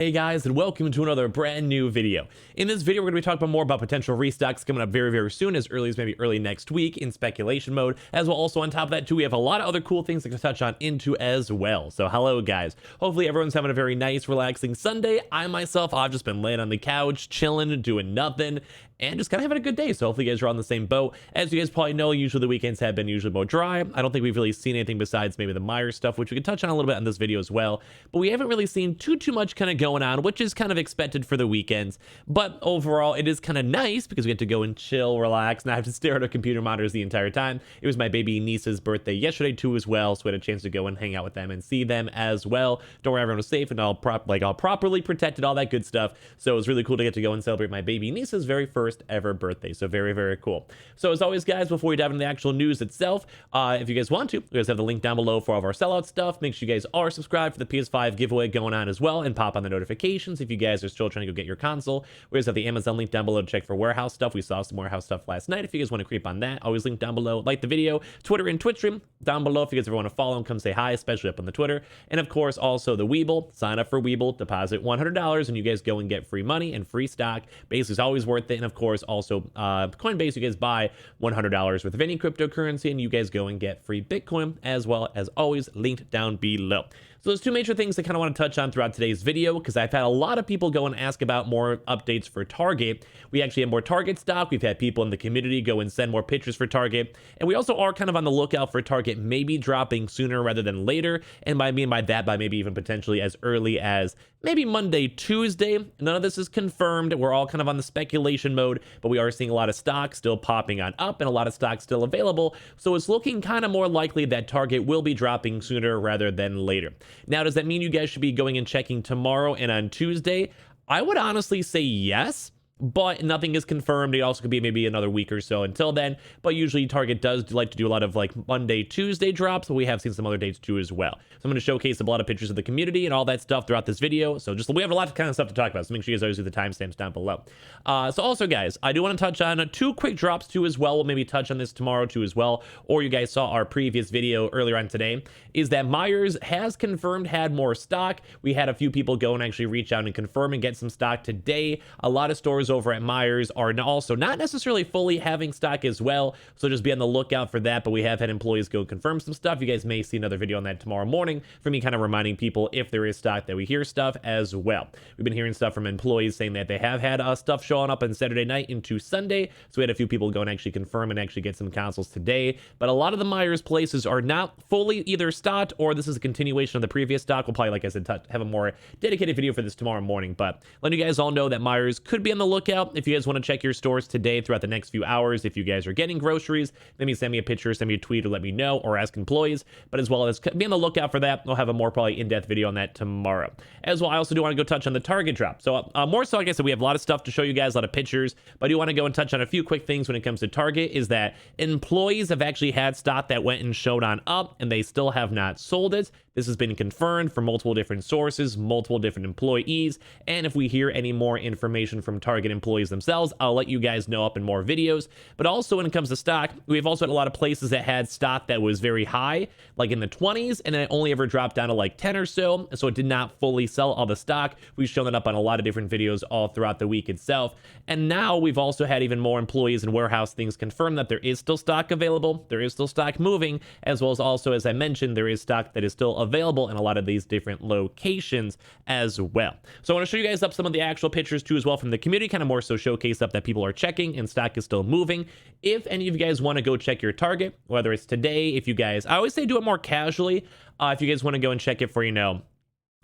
Hey guys, and welcome to another brand new video. In this video, we're going to be talking about more about potential restocks coming up very soon, as early as maybe early next week in speculation mode, as well. Also on top of that too, we have a lot of other cool things to touch on into as well. So hello guys, hopefully everyone's having a very nice relaxing Sunday. I myself, I've just been laying on the couch chilling, doing nothing, and just kind of having a good day. So hopefully you guys are on the same boat. As you guys probably know, usually the weekends have been usually more dry. I don't think we've really seen anything besides maybe the Myers stuff, which we can touch on a little bit in this video as well. But we haven't really seen too much kind of going on, which is kind of expected for the weekends. But overall, it is kind of nice because we get to go and chill, relax, not have to stare at our computer monitors the entire time. It was my baby niece's birthday yesterday too as well, so we had a chance to go and hang out with them and see them as well. Don't worry, everyone was safe and all properly protected, all that good stuff. So it was really cool to get to go and celebrate my baby niece's very first ever birthday. So very cool. So as always guys, before we dive into the actual news itself, if you guys want to, you guys have the link down below for all of our sellout stuff. Make sure you guys are subscribed for the PS5 giveaway going on as well, and pop on the notifications if you guys are still trying to go get your console. We always have the Amazon link down below to check for warehouse stuff. We saw some warehouse stuff last night. If you guys want to creep on that, always link down below. Like the video, Twitter and Twitch stream down below if you guys ever want to follow and come say hi, especially up on the Twitter. And of course also the Weeble. Sign up for Weeble, deposit $100 and you guys go and get free money and free stock. Basically it's always worth it. And of course also Coinbase, you guys buy $100 worth of any cryptocurrency and you guys go and get free Bitcoin, as well as always linked down below. So there's two major things I kind of want to touch on throughout today's video, because I've had a lot of people go and ask about more updates for Target. We actually have more Target stock. We've had people in the community go and send more pictures for Target. And we also are kind of on the lookout for Target maybe dropping sooner rather than later. And by maybe even potentially as early as maybe Monday, Tuesday. None of this is confirmed. We're all kind of on the speculation mode, but we are seeing a lot of stock still popping on up and a lot of stock still available. So it's looking kind of more likely that Target will be dropping sooner rather than later. Now, does that mean you guys should be going and checking tomorrow and on Tuesday? I would honestly say yes, but nothing is confirmed. It also could be maybe another week or so until then. But usually Target does like to do a lot of like Monday, Tuesday drops, but we have seen some other dates too as well. So I'm going to showcase a lot of pictures of the community and all that stuff throughout this video. So we have a lot of kind of stuff to talk about. So make sure you guys always do the timestamps down below. So also guys, I do want to touch on two quick drops too as well. We'll maybe touch on this tomorrow too as well. Or you guys saw our previous video earlier on today, is that Myers has confirmed had more stock. We had a few people go and actually reach out and confirm and get some stock today. A lot of stores over at Myers are also not necessarily fully having stock as well, so just be on the lookout for that. But we have had employees go confirm some stuff. You guys may see another video on that tomorrow morning for me kind of reminding people if there is stock that we hear stuff as well. We've been hearing stuff from employees saying that they have had stuff showing up on Saturday night into Sunday, so we had a few people go and actually confirm and actually get some consoles today. But a lot of the Myers places are not fully either stocked, or this is a continuation of the previous stock. We'll probably, like I said, have a more dedicated video for this tomorrow morning, but letting you guys all know that Myers could be on the lookout. If you guys want to check your stores today throughout the next few hours, if you guys are getting groceries, maybe send me a picture, send me a tweet, or let me know, or ask employees. But as well as be on the lookout for that. We'll have a more probably in-depth video on that tomorrow. As well, I also do want to go touch on the Target drop. So more so, like I said, we have a lot of stuff to show you guys, a lot of pictures, but I do want to go and touch on a few quick things when it comes to Target. Is that employees have actually had stock that went and showed on up, and they still have not sold it. This has been confirmed from multiple different sources, multiple different employees, and if we hear any more information from Target employees themselves, I'll let you guys know up in more videos. But also when it comes to stock, we've also had a lot of places that had stock that was very high, like in the 20s, and then it only ever dropped down to like 10 or so it did not fully sell all the stock. We've shown that up on a lot of different videos all throughout the week itself. And now we've also had even more employees and warehouse things confirm that there is still stock available, there is still stock moving, as well as also, as I mentioned, there is stock that is still available in a lot of these different locations as well. So I want to show you guys up some of the actual pictures too as well from the community, kind of more so showcase up that people are checking and stock is still moving. If any of you guys want to go check your Target, whether it's today, if you guys, I always say do it more casually. If you guys want to go and check it for,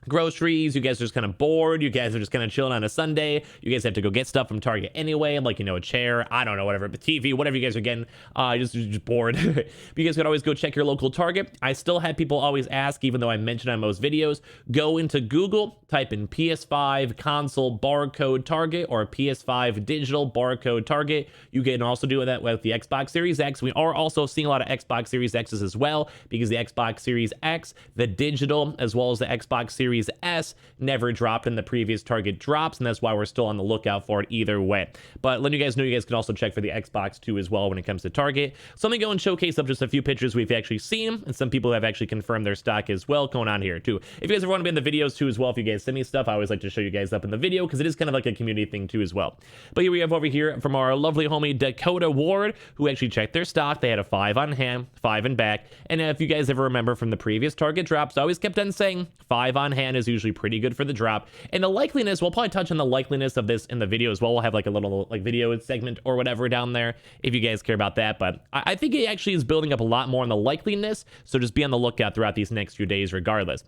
groceries, you guys are just kind of bored, you guys are just kind of chilling on a Sunday, you guys have to go get stuff from Target anyway, like a chair, I don't know, whatever, the TV, whatever you guys are getting, just bored. But you guys could always go check your local Target. I still have people always ask, even though I mentioned on most videos, go into Google, type in PS5 console barcode Target or PS5 digital barcode Target. You can also do that with the Xbox Series X. We are also seeing a lot of Xbox Series X's as well, because the Xbox Series X, the digital, as well as the Xbox Series Series S never dropped in the previous Target drops, and that's why we're still on the lookout for it either way. But letting you guys know, you guys can also check for the Xbox too as well when it comes to Target. So let me go and showcase up just a few pictures we've actually seen, and some people have actually confirmed their stock as well going on here too. If you guys ever want to be in the videos too as well, if you guys send me stuff, I always like to show you guys up in the video because it is kind of like a community thing too as well. But here we have over here from our lovely homie Dakota Ward, who actually checked their stock. They had a 5 on hand, 5 in back, and if you guys ever remember from the previous Target drops, I always kept on saying 5 on hand is usually pretty good for the drop. And the likeliness, we'll probably touch on the likeliness of this in the video as well. We'll have like a little like video segment or whatever down there if you guys care about that. But I think it actually is building up a lot more on the likeliness, so just be on the lookout throughout these next few days regardless.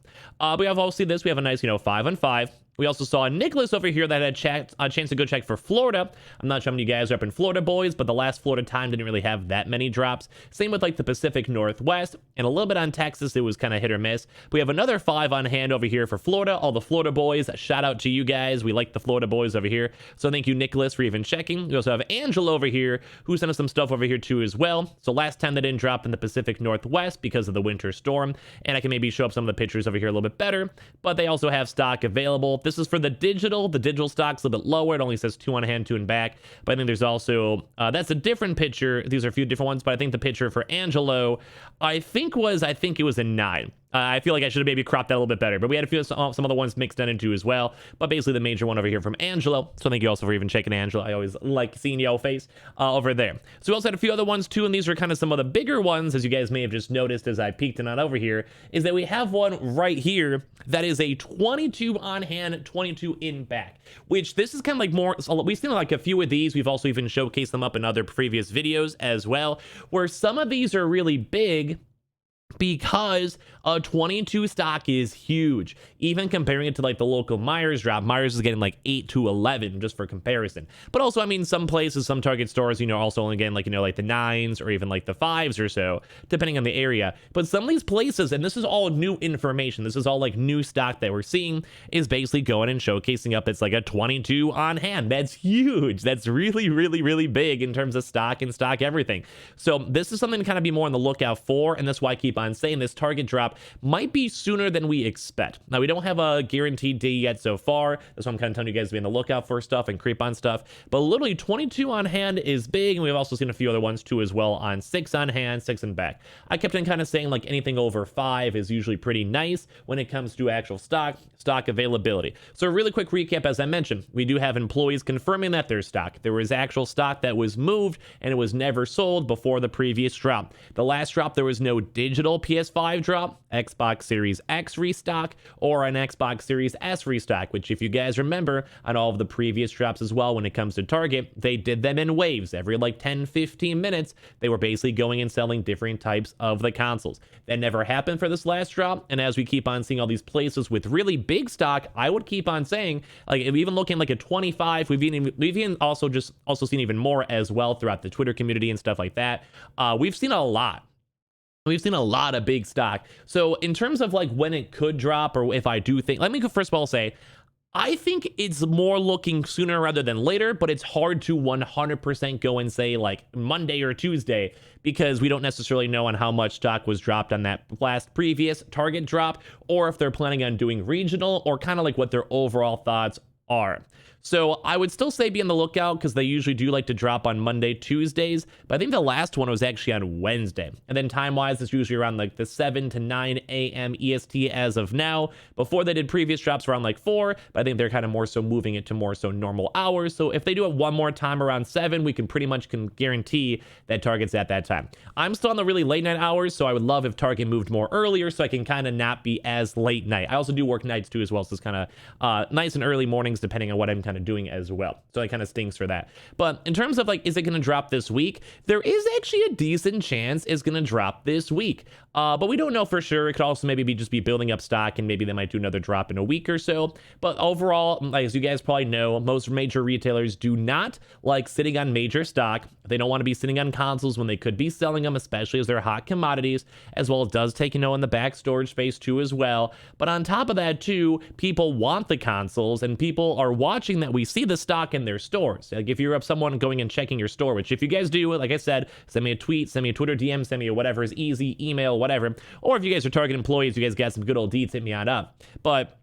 We have also this, we have a nice 5 on 5. We also saw Nicholas over here that had a chance to go check for Florida. I'm not sure how many of you guys are up in Florida, boys, but the last Florida time didn't really have that many drops. Same with like the Pacific Northwest, and a little bit on Texas. It was kind of hit or miss. We have another 5 on hand over here for Florida. All the Florida boys, shout out to you guys. We like the Florida boys over here. So thank you, Nicholas, for even checking. We also have Angela over here, who sent us some stuff over here too as well. So last time they didn't drop in the Pacific Northwest because of the winter storm, and I can maybe show up some of the pictures over here a little bit better, but they also have stock available. This is for the digital stock's a little bit lower. It only says 2 on hand, 2 in back, but I think there's also that's a different picture. These are a few different ones, but I think the picture for Angelo I think it was a 9. I feel like I should have maybe cropped that a little bit better, but we had a few some other ones mixed in into as well. But basically the major one over here from Angelo. So thank you also for even checking Angelo. I always like seeing your face over there. So we also had a few other ones too, and these are kind of some of the bigger ones, as you guys may have just noticed as I peeked and on over here, is that we have one right here that is a 22 on hand, 22 in back, which this is kind of like more, we've seen like a few of these. We've also even showcased them up in other previous videos as well, where some of these are really big, because a 22 stock is huge. Even comparing it to like the local Myers drop, Myers is getting like 8 to 11 just for comparison. But also, I mean, some places, some Target stores, also only getting like, like the 9s or even like the 5s or so, depending on the area. But some of these places, and this is all new information, this is all like new stock that we're seeing, is basically going and showcasing up it's like a 22 on hand. That's huge. That's really, really, really big in terms of stock and stock everything. So this is something to kind of be more on the lookout for, and that's why I keep on saying this Target drop might be sooner than we expect. Now, we don't have a guaranteed day yet so far. That's why I'm kind of telling you guys to be on the lookout for stuff and creep on stuff. But literally 22 on hand is big, and we've also seen a few other ones too as well on 6 on hand, 6 in back. I kept on kind of saying like anything over 5 is usually pretty nice when it comes to actual stock availability. So a really quick recap, as I mentioned, we do have employees confirming that there's stock. There was actual stock that was moved and it was never sold before the previous drop. The last drop, there was no digital PS5 drop, Xbox Series X restock, or an Xbox Series S restock, which if you guys remember on all of the previous drops as well, when it comes to Target, they did them in waves. Every like 10-15 minutes, they were basically going and selling different types of the consoles. That never happened for this last drop, and as we keep on seeing all these places with really big stock, I would keep on saying, like, even looking like a 25, we've even also seen even more as well throughout the Twitter community and stuff like that. We've seen a lot. We've seen a lot of big stock. So in terms of like when it could drop, or if I do think, let me first of all say, I think it's more looking sooner rather than later, but it's hard to 100% go and say like Monday or Tuesday, because we don't necessarily know on how much stock was dropped on that last previous Target drop, or if they're planning on doing regional, or kind of like what their overall thoughts are. So I would still say be on the lookout, because they usually do like to drop on Monday, Tuesdays, but I think the last one was actually on Wednesday. And then time-wise, it's usually around like the 7 to 9 a.m. EST as of now. Before they did previous drops around like 4, but I think they're kind of more so moving it to more so normal hours. So if they do it one more time around 7, we can pretty much guarantee that Target's at that time. I'm still on the really late night hours, so I would love if Target moved more earlier so I can kind of not be as late night. I also do work nights too as well, so it's kind of nice and early mornings depending on what I'm kind of doing as well. So it kind of stinks for that. But in terms of like, is it going to drop this week? There is actually a decent chance it's going to drop this week. But we don't know for sure. It could also maybe just be building up stock, and maybe they might do another drop in a week or so. But overall, like, as you guys probably know, most major retailers do not like sitting on major stock. They don't want to be sitting on consoles when they could be selling them, especially as they're hot commodities, as well as does take, in the back storage space too as well. But on top of that too, people want the consoles, and people are watching that we see the stock in their stores. Like if you're someone going and checking your store, which if you guys do, like I said, send me a tweet, send me a Twitter DM, send me a whatever is easy, email, whatever. Or if you guys are Target employees, you guys got some good old deeds, hit me on up. But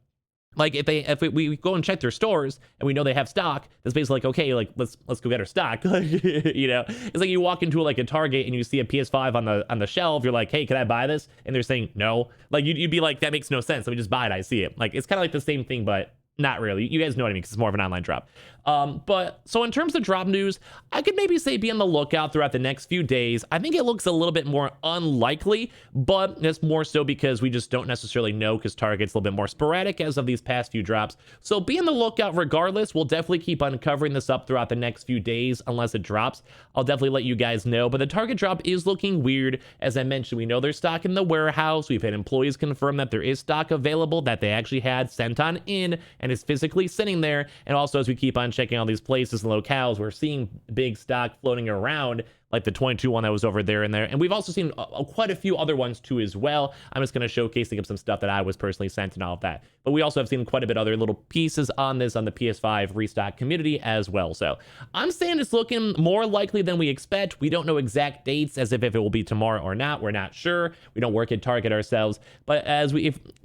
Like if we go and check their stores and we know they have stock, that's basically like, okay, like let's go get our stock. You know, it's like you walk into like a Target and you see a PS5 on the shelf. You're like, hey, can I buy this? And they're saying no. Like you'd be like, that makes no sense. Let me just buy it. I see it. Like it's kind of like the same thing, but not really. You guys know what I mean, because it's more of an online drop. But so in terms of drop news, I could maybe say be on the lookout throughout the next few days. I think it looks a little bit more unlikely, but that's more so because we just don't necessarily know, because Target's a little bit more sporadic as of these past few drops. So be on the lookout regardless. We'll definitely keep on covering this up throughout the next few days unless it drops. I'll definitely let you guys know. But the Target drop is looking weird. As I mentioned, we know there's stock in the warehouse. We've had employees confirm that there is stock available that they actually had sent on in and is physically sitting there. And also, as we keep on checking all these places and locales, we're seeing big stock floating around, like the 22 one that was over there and there. And we've also seen quite a few other ones too as well. I'm just going to showcasing up some stuff that I was personally sent and all of that. But we also have seen quite a bit other little pieces on this on the PS5 Restock community as well. So I'm saying it's looking more likely than we expect. We don't know exact dates as if it will be tomorrow or not. We're not sure. We don't work at Target ourselves. But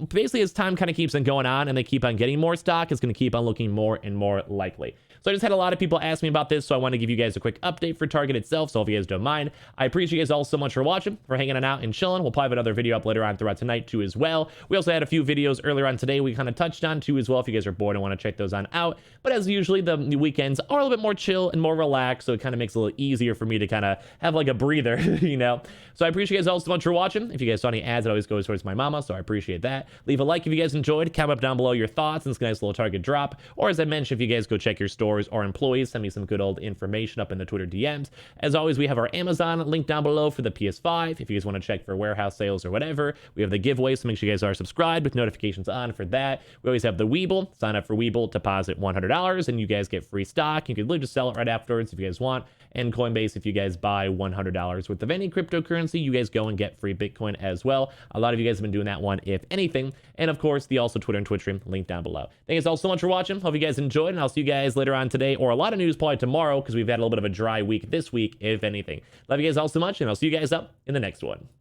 basically as time kind of keeps on going on and they keep on getting more stock, it's going to keep on looking more and more likely. So I just had a lot of people ask me about this, so I want to give you guys a quick update for Target itself. So if you guys don't mind, I appreciate you guys all so much for watching, for hanging out and chilling. We'll probably have another video up later on throughout tonight too as well. We also had a few videos earlier on today we kind of touched on too as well, if you guys are bored and want to check those on out. But as usually, the weekends are a little bit more chill and more relaxed, so it kind of makes it a little easier for me to kind of have like a breather, you know? So I appreciate you guys all so much for watching. If you guys saw any ads, it always goes towards my mama, so I appreciate that. Leave a like if you guys enjoyed. Comment up down below your thoughts on this nice little Target drop. Or as I mentioned, if you guys go check your stores or employees, send me some good old information up in the Twitter DMs. As always, we have our Amazon link down below for the PS5. If you guys want to check for warehouse sales or whatever, we have the giveaway, so make sure you guys are subscribed with notifications on for that. We always have the Weeble. Sign up for Weeble, deposit $100, and you guys get free stock. You can literally just sell it right afterwards if you guys want. And Coinbase, if you guys buy $100 worth of any cryptocurrency, you guys go and get free Bitcoin as well. A lot of you guys have been doing that one, if anything. And of course, the also Twitter and Twitch stream link down below. Thank you guys all so much for watching. Hope you guys enjoyed, and I'll see you guys later on today, or a lot of news probably tomorrow, because we've had a little bit of a dry week this week, if anything. Love you guys all so much, and I'll see you guys up in the next one.